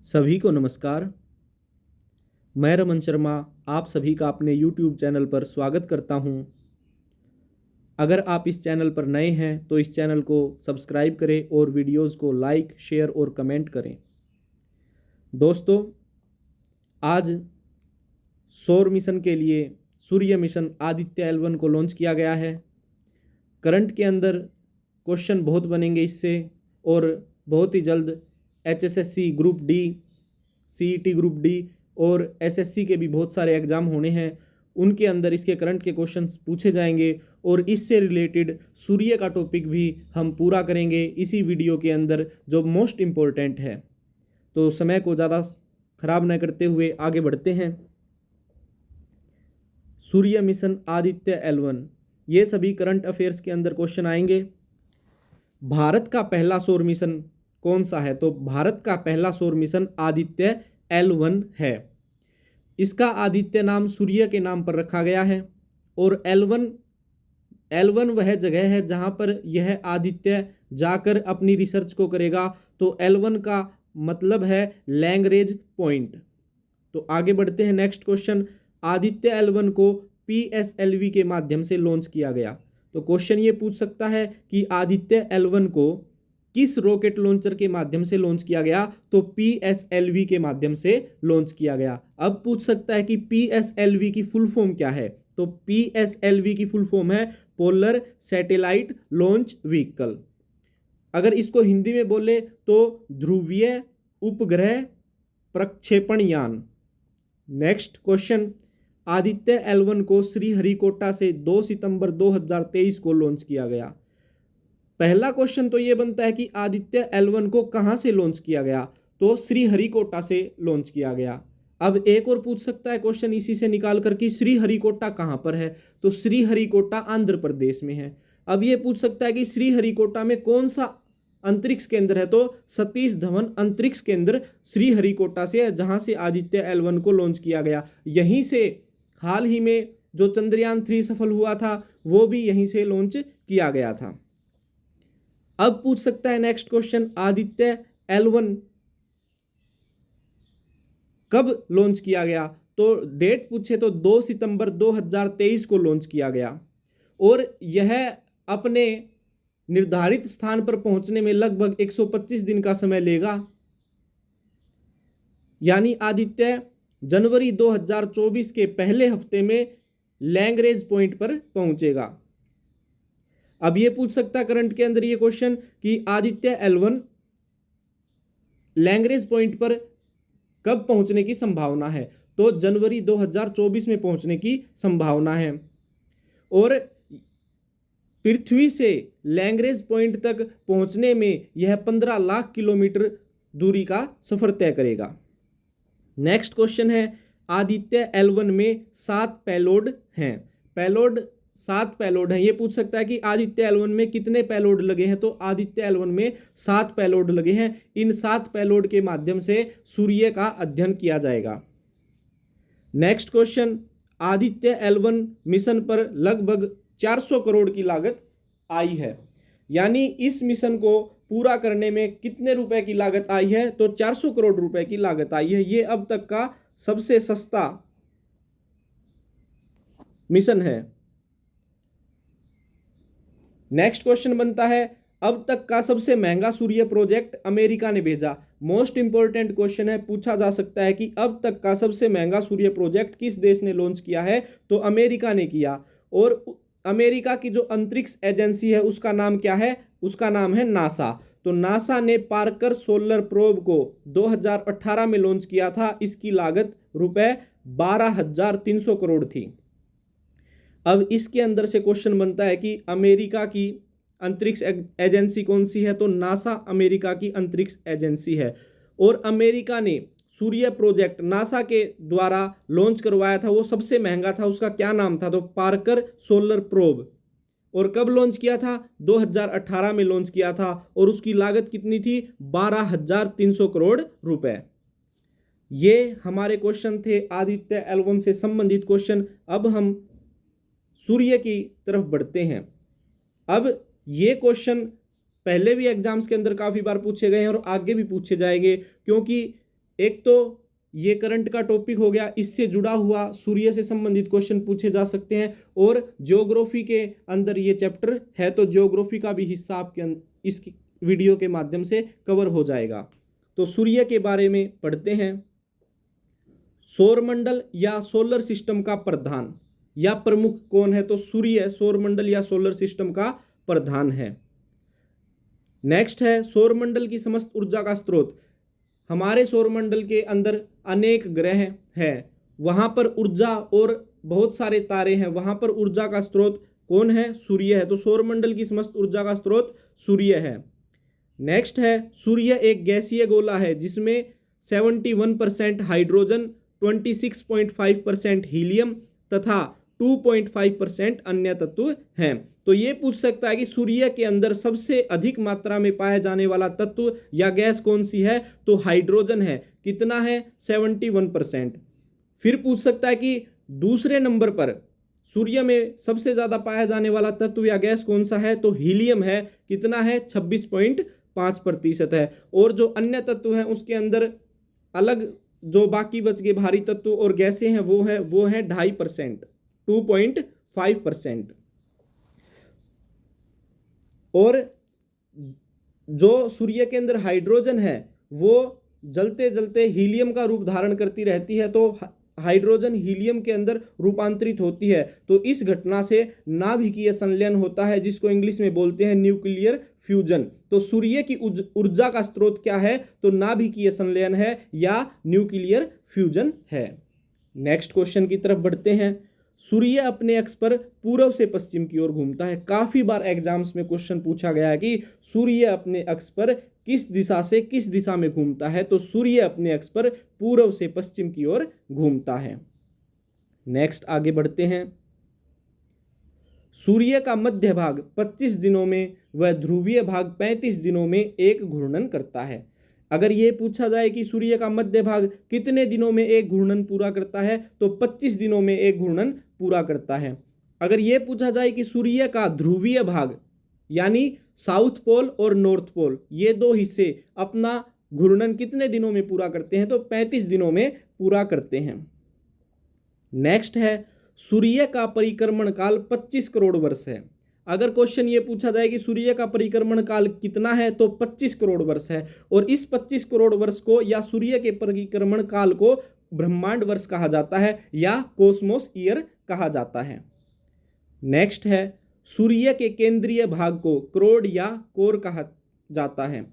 सभी को नमस्कार। मैं रमन शर्मा आप सभी का अपने YouTube चैनल पर स्वागत करता हूं। अगर आप इस चैनल पर नए हैं तो इस चैनल को सब्सक्राइब करें और वीडियोस को लाइक, शेयर और कमेंट करें। दोस्तों, आज सौर मिशन के लिए सूर्य मिशन आदित्य L1 को लॉन्च किया गया है। करंट के अंदर क्वेश्चन बहुत बनेंगे इससे और बहुत ही जल्द HSSC group D, CET group D और SSC के भी बहुत सारे एग्जाम होने हैं। उनके अंदर इसके करंट के क्वेश्चंस पूछे जाएंगे और इससे रिलेटेड सूर्य का टॉपिक भी हम पूरा करेंगे इसी वीडियो के अंदर, जो मोस्ट इम्पोर्टेंट है। तो समय को ज़्यादा खराब न करते हुए आगे बढ़ते हैं। सूर्य मिशन आदित्य L1, ये सभी करंट अफेयर्स के अंदर क्वेश्चन आएंगे। भारत का पहला सौर मिशन कौन सा है? तो भारत का पहला सौर मिशन आदित्य L1 है। इसका आदित्य नाम सूर्य के नाम पर रखा गया है और L1 वह जगह है जहां पर यह आदित्य जाकर अपनी रिसर्च को करेगा। तो L1 का मतलब है लैंग्रेज पॉइंट। तो आगे बढ़ते हैं। नेक्स्ट क्वेश्चन, आदित्य L1 को PSLV के माध्यम से लॉन्च किया गया। तो क्वेश्चन ये पूछ सकता है कि आदित्य L1 को किस रॉकेट लॉन्चर के माध्यम से लॉन्च किया गया? तो PSLV के माध्यम से लॉन्च किया गया। अब पूछ सकता है कि PSLV की फुल फॉर्म क्या है? तो PSLV की फुल फॉर्म है पोलर सैटेलाइट लॉन्च व्हीकल। अगर इसको हिंदी में बोले तो ध्रुवीय उपग्रह प्रक्षेपण यान। नेक्स्ट क्वेश्चन, आदित्य L1 को श्रीहरिकोटा से 2 सितंबर 2023 को लॉन्च किया गया। पहला क्वेश्चन तो ये बनता है कि आदित्य L1 को कहां से लॉन्च किया गया? तो श्रीहरिकोटा से लॉन्च किया गया। अब एक और पूछ सकता है क्वेश्चन इसी से निकाल कर कि श्रीहरिकोटा कहां पर है? तो श्रीहरिकोटा आंध्र प्रदेश में है। अब ये पूछ सकता है कि श्रीहरिकोटा में कौन सा अंतरिक्ष केंद्र है? तो सतीश धवन अंतरिक्ष केंद्र श्रीहरिकोटा से है, जहां से आदित्य L1 को लॉन्च किया गया। यहीं से हाल ही में जो चंद्रयान 3 सफल हुआ था वो भी यहीं से लॉन्च किया गया था। अब पूछ सकता है नेक्स्ट क्वेश्चन, आदित्य L1 कब लॉन्च किया गया? तो डेट पूछे तो 2 सितंबर 2023 को लॉन्च किया गया और यह अपने निर्धारित स्थान पर पहुंचने में लगभग 125 दिन का समय लेगा। यानी आदित्य जनवरी 2024 के पहले हफ्ते में लैंग्रेज पॉइंट पर पहुंचेगा। अब ये पूछ सकता है करंट के अंदर ये क्वेश्चन कि आदित्य L1 लैंग्रेज पॉइंट पर कब पहुंचने की संभावना है? तो जनवरी 2024 में पहुंचने की संभावना है और पृथ्वी से लैंग्रेज पॉइंट तक पहुंचने में यह 15 लाख किलोमीटर दूरी का सफर तय करेगा। नेक्स्ट क्वेश्चन है, आदित्य L1 में 7 पेलोड हैं। 7 पेलोड हैं। ये पूछ सकता है कि आदित्य L1 में कितने पेलोड लगे हैं? तो आदित्य L1 में 7 पेलोड लगे हैं। इन 7 पेलोड के माध्यम से सूर्य का अध्ययन किया जाएगा। Next question, Aditya L1 mission पर लगभग 400 करोड़ की लागत आई है। यानी इस मिशन को पूरा करने में कितने रुपए की लागत आई है? तो 400 करोड़ रुपए की लागत आई है। ये अब तक का सबसे सस्ता मिशन है। नेक्स्ट क्वेश्चन बनता है, अब तक का सबसे महंगा सूर्य प्रोजेक्ट अमेरिका ने भेजा। मोस्ट इंपॉर्टेंट क्वेश्चन है, पूछा जा सकता है कि अब तक का सबसे महंगा सूर्य प्रोजेक्ट किस देश ने लॉन्च किया है? तो अमेरिका ने किया। और अमेरिका की जो अंतरिक्ष एजेंसी है उसका नाम क्या है? उसका नाम है नासा। तो नासा ने पार्कर सोलर प्रोब को 2018 में लॉन्च किया था। इसकी लागत रुपए 12,300 करोड़ थी। अब इसके अंदर से क्वेश्चन बनता है कि अमेरिका की अंतरिक्ष एजेंसी कौन सी है? तो नासा अमेरिका की अंतरिक्ष एजेंसी है और अमेरिका ने सूर्य प्रोजेक्ट नासा के द्वारा लॉन्च करवाया था, वो सबसे महंगा था। उसका क्या नाम था? तो पार्कर सोलर प्रोब। और कब लॉन्च किया था? 2018 में लॉन्च किया था और उसकी लागत कितनी थी? 12,300 करोड़ रुपए। ये हमारे क्वेश्चन थे आदित्य L1 से संबंधित क्वेश्चन। अब हम सूर्य की तरफ बढ़ते हैं। अब ये क्वेश्चन पहले भी एग्जाम्स के अंदर काफ़ी बार पूछे गए हैं और आगे भी पूछे जाएंगे, क्योंकि एक तो ये करंट का टॉपिक हो गया, इससे जुड़ा हुआ सूर्य से संबंधित क्वेश्चन पूछे जा सकते हैं, और ज्योग्राफी के अंदर ये चैप्टर है तो ज्योग्राफी का भी हिस्सा आपके इस वीडियो के माध्यम से कवर हो जाएगा। तो सूर्य के बारे में पढ़ते हैं। सौरमंडल या सोलर सिस्टम का प्रधान या प्रमुख कौन है? तो सूर्य सौरमंडल या सोलर सिस्टम का प्रधान है। नेक्स्ट है सौरमंडल की समस्त ऊर्जा का स्रोत। हमारे सौरमंडल के अंदर अनेक ग्रह हैं, वहां पर ऊर्जा और बहुत सारे तारे हैं, वहां पर ऊर्जा का स्रोत कौन है? सूर्य है। तो सौरमंडल की समस्त ऊर्जा का स्रोत सूर्य है। नेक्स्ट है सूर्य एक गैसीय गोला है जिसमें 71% हाइड्रोजन, 26.5% हीलियम तथा 2.5% अन्य तत्व हैं। तो ये पूछ सकता है कि सूर्य के अंदर सबसे अधिक मात्रा में पाया जाने वाला तत्व या गैस कौन सी है? तो हाइड्रोजन है। कितना है? 71%। फिर पूछ सकता है कि दूसरे नंबर पर सूर्य में सबसे ज्यादा पाया जाने वाला तत्व या गैस कौन सा है? तो हीलियम है। कितना है? 26.5% है। और जो अन्य तत्व हैं उसके अंदर अलग जो बाकी बच गए भारी तत्व और गैसें हैं वो है 2.5%, 2.5%। और जो सूर्य के अंदर हाइड्रोजन है वो जलते जलते हीलियम का रूप धारण करती रहती है, तो हाइड्रोजन हीलियम के अंदर रूपांतरित होती है, तो इस घटना से नाभिकीय संलयन होता है जिसको इंग्लिश में बोलते हैं न्यूक्लियर फ्यूजन। तो सूर्य की ऊर्जा का स्रोत क्या है? तो नाभिकीय संलयन है या न्यूक्लियर फ्यूजन है। नेक्स्ट क्वेश्चन की तरफ बढ़ते हैं। सूर्य अपने अक्ष पर पूर्व से पश्चिम की ओर घूमता है। काफी बार एग्जाम्स में क्वेश्चन पूछा गया है कि सूर्य अपने अक्ष पर किस दिशा से किस दिशा में घूमता है? तो सूर्य अपने अक्ष पर पूर्व से पश्चिम की ओर घूमता है। नेक्स्ट आगे बढ़ते हैं। सूर्य का मध्य भाग 25 दिनों में व ध्रुवीय भाग 35 दिनों में एक घूर्णन करता है। अगर ये पूछा जाए कि सूर्य का मध्य भाग कितने दिनों में एक घूर्णन पूरा करता है? तो 25 दिनों में एक घूर्णन पूरा करता है। अगर ये पूछा जाए कि सूर्य का ध्रुवीय भाग यानी साउथ पोल और नॉर्थ पोल ये दो हिस्से अपना घूर्णन कितने दिनों में पूरा करते हैं? तो 35 दिनों में पूरा करते हैं। नेक्स्ट है सूर्य का परिक्रमण काल 25 करोड़ वर्ष है। अगर क्वेश्चन ये पूछा जाए कि सूर्य का परिक्रमण काल कितना है? तो 25 करोड़ वर्ष है। और इस 25 करोड़ वर्ष को या सूर्य के परिक्रमण काल को ब्रह्मांड वर्ष कहा जाता है या कॉस्मोस ईयर कहा जाता है। नेक्स्ट है सूर्य के केंद्रीय भाग को क्रोड या कोर कहा जाता है।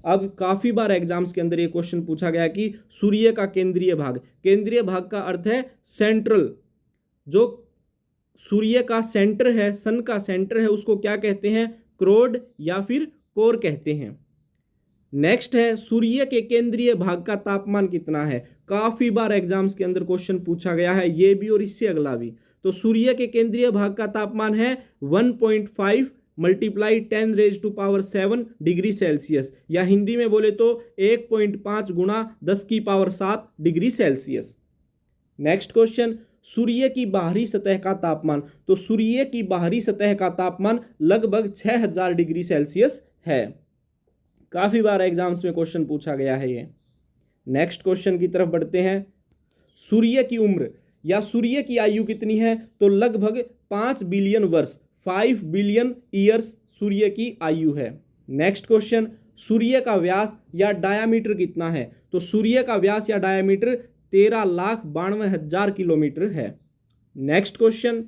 अब काफी बार एग्जाम्स के अंदर ये क्वेश्चन पूछा गया कि सूर्य का केंद्रीय भाग का अर्थ है सेंट्रल। जो सूर्य का सेंटर है, सन का सेंटर है, उसको क्या कहते हैं? क्रोड या फिर कोर कहते हैं। नेक्स्ट है सूर्य के केंद्रीय भाग का तापमान कितना है? काफी बार एग्जाम्स के अंदर क्वेश्चन पूछा गया है, ये भी और इससे अगला भी। तो सूर्य के केंद्रीय भाग का तापमान है 1.5 × 10⁻⁷ डिग्री सेल्सियस, या हिंदी में बोले तो 1.5 × 10⁻⁷ डिग्री सेल्सियस। नेक्स्ट क्वेश्चन सूर्य की बाहरी सतह का तापमान। तो सूर्य की बाहरी सतह का तापमान लगभग 6000 डिग्री सेल्सियस है। काफी बार एग्जाम्स में क्वेश्चन पूछा गया है ये। नेक्स्ट क्वेश्चन की तरफ बढ़ते हैं। सूर्य की उम्र या सूर्य की आयु कितनी है? तो लगभग 5 बिलियन वर्ष, 5 बिलियन ईयर्स सूर्य की आयु है। नेक्स्ट क्वेश्चन सूर्य का व्यास या डायामीटर कितना है? तो सूर्य का व्यास या डायामीटर 13,92,000 किलोमीटर है। नेक्स्ट क्वेश्चन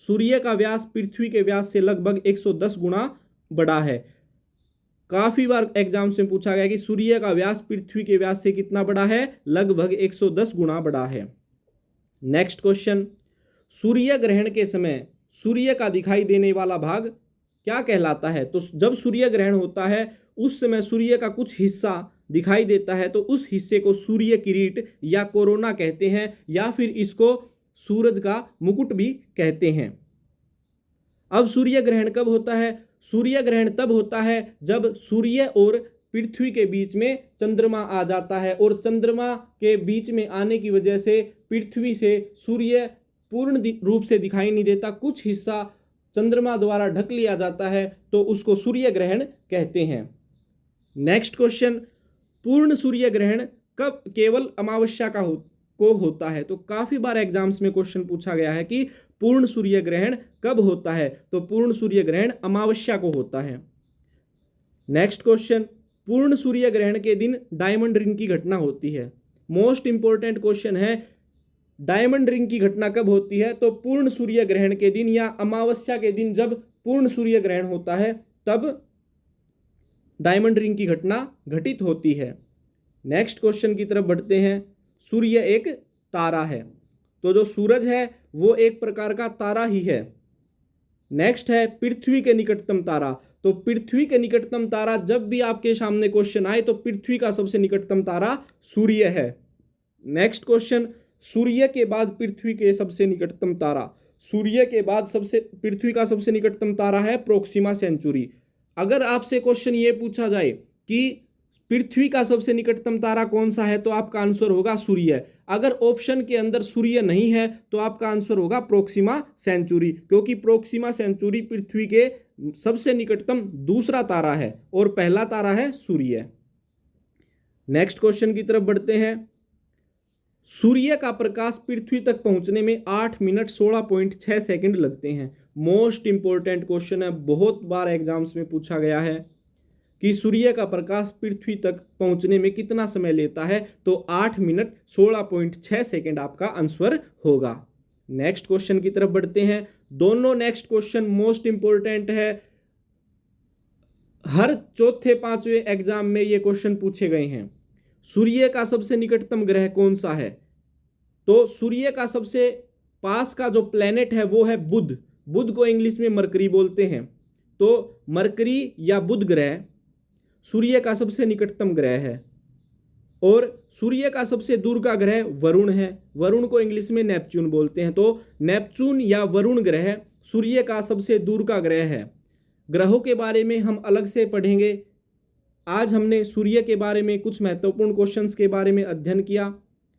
सूर्य का व्यास पृथ्वी के व्यास से लगभग 110 गुना बड़ा है। काफी बार एग्जाम्स में पूछा गया कि सूर्य का व्यास पृथ्वी के व्यास से कितना बड़ा है? लगभग 110 गुना बड़ा है। नेक्स्ट क्वेश्चन सूर्य ग्रहण के समय सूर्य का दिखाई देने वाला भाग क्या कहलाता है? तो जब सूर्य ग्रहण होता है उस समय सूर्य का कुछ हिस्सा दिखाई देता है, तो उस हिस्से को सूर्य किरीट या कोरोना कहते हैं, या फिर इसको सूरज का मुकुट भी कहते हैं। अब सूर्य ग्रहण कब होता है? सूर्य ग्रहण तब होता है जब सूर्य और पृथ्वी के बीच में चंद्रमा आ जाता है, और चंद्रमा के बीच में आने की वजह से पृथ्वी से सूर्य पूर्ण रूप से दिखाई नहीं देता, कुछ हिस्सा चंद्रमा द्वारा ढक लिया जाता है, तो उसको सूर्य ग्रहण कहते हैं। नेक्स्ट क्वेश्चन पूर्ण सूर्य ग्रहण कब केवल अमावस्या को होता है? तो काफी बार एग्जाम्स में क्वेश्चन पूछा गया है कि पूर्ण सूर्य ग्रहण कब होता है? तो पूर्ण सूर्य ग्रहण अमावस्या को होता है। नेक्स्ट क्वेश्चन, पूर्ण सूर्य ग्रहण के दिन डायमंड रिंग की घटना होती है। मोस्ट इंपॉर्टेंट क्वेश्चन है, डायमंड रिंग की घटना कब होती है? तो पूर्ण सूर्य ग्रहण के दिन या अमावस्या के दिन जब पूर्ण सूर्य ग्रहण होता है तब डायमंड रिंग की घटना घटित होती है। नेक्स्ट क्वेश्चन की तरफ बढ़ते हैं। सूर्य एक तारा है, तो जो सूरज है वो एक प्रकार का तारा ही है। नेक्स्ट है पृथ्वी के निकटतम तारा, तो पृथ्वी के निकटतम तारा, जब भी आपके सामने क्वेश्चन आए तो पृथ्वी का सबसे निकटतम तारा सूर्य है। नेक्स्ट क्वेश्चन, सूर्य के बाद पृथ्वी के सबसे निकटतम तारा, सूर्य के बाद पृथ्वी का सबसे निकटतम तारा है प्रोक्सिमा सेंचुरी। अगर आपसे क्वेश्चन ये पूछा जाए कि पृथ्वी का सबसे निकटतम तारा कौन सा है, तो आपका आंसर होगा सूर्य। अगर ऑप्शन के अंदर सूर्य नहीं है तो आपका आंसर होगा प्रोक्सिमा सेंचुरी, क्योंकि प्रोक्सिमा सेंचुरी पृथ्वी के सबसे निकटतम दूसरा तारा है और पहला तारा है सूर्य। नेक्स्ट क्वेश्चन की तरफ बढ़ते हैं। सूर्य का प्रकाश पृथ्वी तक पहुंचने में 8 मिनट 16.6 सेकंड लगते हैं। मोस्ट इंपॉर्टेंट क्वेश्चन है, बहुत बार एग्जाम्स में पूछा गया है कि सूर्य का प्रकाश पृथ्वी तक पहुंचने में कितना समय लेता है, तो 8 मिनट 16.6 सेकंड आपका आंसर होगा। नेक्स्ट क्वेश्चन की तरफ बढ़ते हैं। दोनों नेक्स्ट क्वेश्चन मोस्ट इंपॉर्टेंट है, हर चौथे पांचवें एग्जाम में ये क्वेश्चन पूछे गए हैं। सूर्य का सबसे निकटतम ग्रह कौन सा है? तो सूर्य का सबसे पास का जो प्लेनेट है वो है बुध। बुध को इंग्लिश में मरकरी बोलते हैं। तो मरकरी या बुध ग्रह सूर्य का सबसे निकटतम ग्रह है और सूर्य का सबसे दूर का ग्रह वरुण है। वरुण को इंग्लिश में नेपच्यून बोलते हैं। तो नेपच्यून या वरुण ग्रह सूर्य का सबसे दूर का ग्रह है। ग्रहों के बारे में हम अलग से पढ़ेंगे। आज हमने सूर्य के बारे में कुछ महत्वपूर्ण क्वेश्चंस के बारे में अध्ययन किया।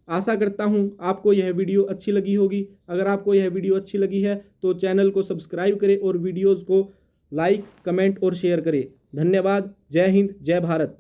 आशा करता हूं आपको यह वीडियो अच्छी लगी होगी। अगर आपको यह वीडियो अच्छी लगी है तो चैनल को सब्सक्राइब करें और वीडियोज़ को लाइक, कमेंट और शेयर करें। धन्यवाद। जय हिंद, जय भारत।